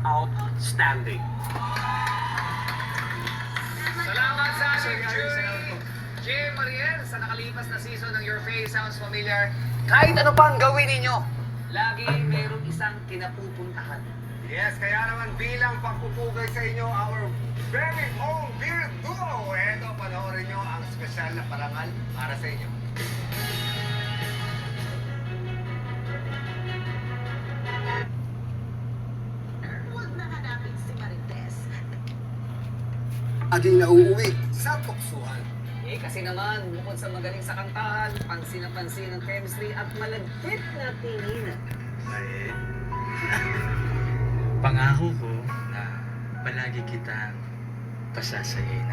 outstanding. Salamat sa ating jury. Jay Mariel, sa nakalipas na season ng Your Face Sounds Familiar, kahit ano pang gawin ninyo, lagi mayroong isang kinapupuntahan. Yes, kaya naman bilang pagpupugay sa inyo, our very own beer duo. Eto, panoorin nyo ang espesyal na parangal para sa inyo. Huwag na hanapin si Marites. Aging nauuwi sa tuksuhan. Eh kasi naman, bukod sa magaling sa kantahan, pansin na pansin ang chemistry at malagkit na tinginan. Ay, pangako ko na palagi kitang pasasayin.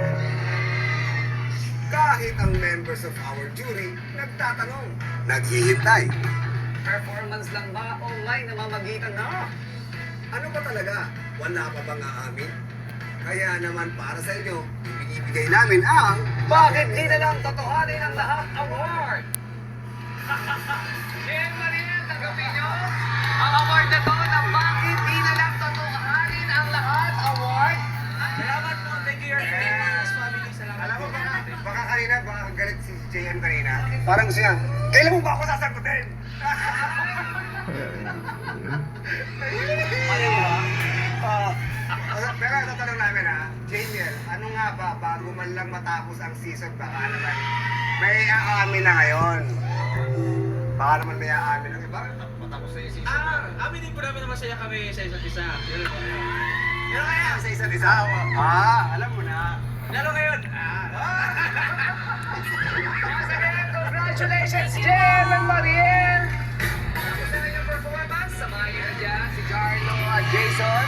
Kahit ang members of our jury nagtatanong, naghihintay. Performance lang ba online na mamagitan na? Ano ba talaga? Wala pa bang aamin? Kaya naman para sa inyo, ibinibigay namin ang Bakit di na lang totohanin ang lahat award? Jen Mariel, tanggapin nyo ang award na to na bakit di na lang totohanin ang lahat award. Salamat po. Thank you, your famous family. Salamat Alam mo po. baka kanina, baka galit si JM kanina. Parang siya, kailan mo ba ako sasagutin? Ano ba? Pero tatanong namin ha, Jamiel, ano nga ba bago man lang matapos ang season, baka naman may aamin na ngayon? Baka naman may aamin ng iba? Matapos na yung season. Aminin po namin na masaya kami sa isa't isa. Yun po. Pero kaya sa isa't isa? Alam mo na. Lalo ngayon. Once again, congratulations, Jen and Mariel! Gusto na yung performance? Samahan niyo na dyan si Jarlo at Jason.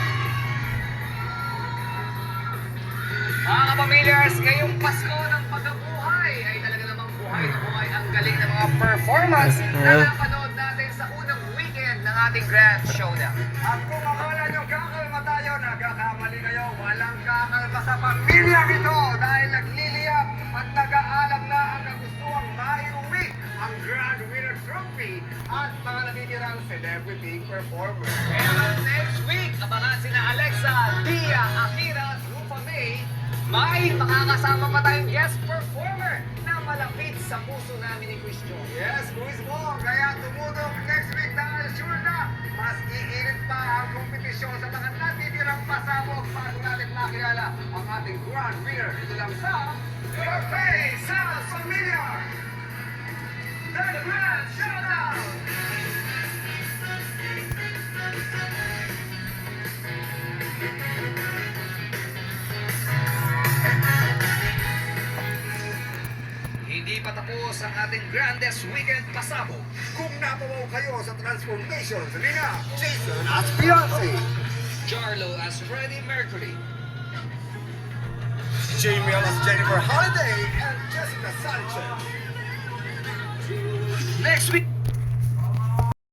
Mga kapamilyars, ngayong Pasko ng pagkabuhay ay talaga namang buhay na buhay ang galing ng mga performance na napanood natin sa unang weekend ng ating Grand Showdown. At kung akala nyo kakalma tayo, nagkakamali kayo. Walang kakalma sa pamilyang ito dahil nagliliyap at nag-aalam na ang nagustuhang maiuwi ang Grand Winner Trophy at mga natitirang celebrity performer. Pero next week, abangan sina Alexa, Dia, Akira at Rufa May. May makakasama pa tayong guest performer na malapit sa puso namin ni Christian. Yes, Luis mo. Kaya tumutog next week dahil sure na mas iinit pa ang kompetisyon sa mga natitirang pasabog bago natin makilala ang ating Grand Winner. Ito lang sa Your Face Sounds Familiar! The Grand Showdown! Hindi pa tapos ang ating grandest weekend pasabog. Kung napawaw kayo sa transformation, sabi na, Jason as Beyonce! Jarlo as Freddie Mercury. Jamie as Jennifer Holiday and Jessica Sanchez. Next week,